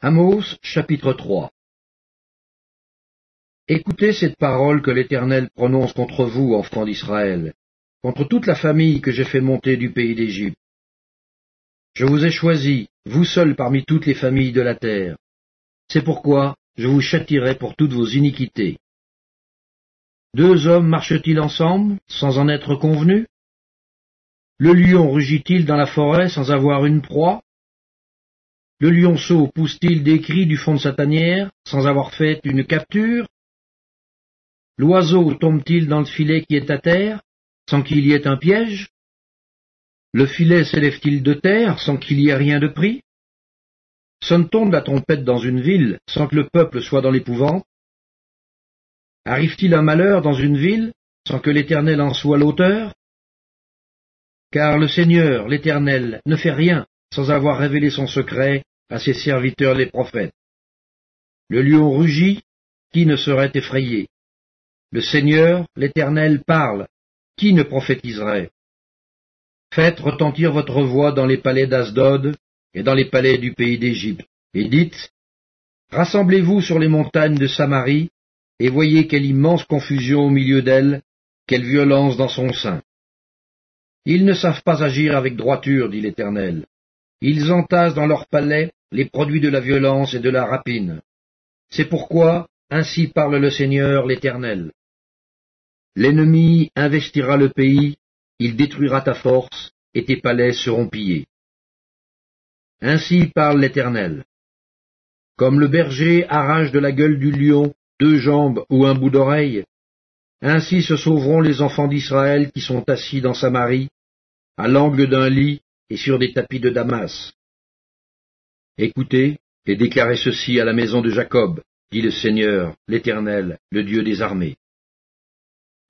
Amos, chapitre 3. Écoutez cette parole que l'Éternel prononce contre vous, enfants d'Israël, contre toute la famille que j'ai fait monter du pays d'Égypte. Je vous ai choisis, vous seuls parmi toutes les familles de la terre. C'est pourquoi je vous châtierai pour toutes vos iniquités. Deux hommes marchent-ils ensemble, sans en être convenus? Le lion rugit-il dans la forêt sans avoir une proie? Le lionceau pousse-t-il des cris du fond de sa tanière, sans avoir fait une capture? L'oiseau tombe-t-il dans le filet qui est à terre, sans qu'il y ait un piège? Le filet s'élève-t-il de terre, sans qu'il y ait rien de pris? Sonne-t-on de la trompette dans une ville, sans que le peuple soit dans l'épouvante? Arrive-t-il un malheur dans une ville, sans que l'Éternel en soit l'auteur? Car le Seigneur, l'Éternel, ne fait rien, sans avoir révélé son secret à ses serviteurs les prophètes. Le lion rugit, qui ne serait effrayé? Le Seigneur, l'Éternel, parle, qui ne prophétiserait? Faites retentir votre voix dans les palais d'Asdod et dans les palais du pays d'Égypte, et dites, rassemblez-vous sur les montagnes de Samarie, et voyez quelle immense confusion au milieu d'elle, quelle violence dans son sein. Ils ne savent pas agir avec droiture, dit l'Éternel. Ils entassent dans leurs palais les produits de la violence et de la rapine. C'est pourquoi, ainsi parle le Seigneur l'Éternel. L'ennemi investira le pays, il détruira ta force, et tes palais seront pillés. Ainsi parle l'Éternel. Comme le berger arrache de la gueule du lion 2 jambes ou un bout d'oreille, ainsi se sauveront les enfants d'Israël qui sont assis dans Samarie, à l'angle d'un lit et sur des tapis de Damas. Écoutez et déclarez ceci à la maison de Jacob, dit le Seigneur, l'Éternel, le Dieu des armées.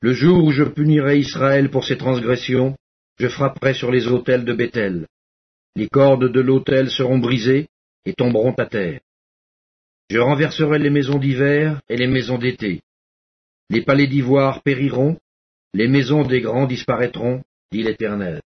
Le jour où je punirai Israël pour ses transgressions, je frapperai sur les autels de Béthel. Les cordes de l'autel seront brisées et tomberont à terre. Je renverserai les maisons d'hiver et les maisons d'été. Les palais d'ivoire périront, les maisons des grands disparaîtront, dit l'Éternel.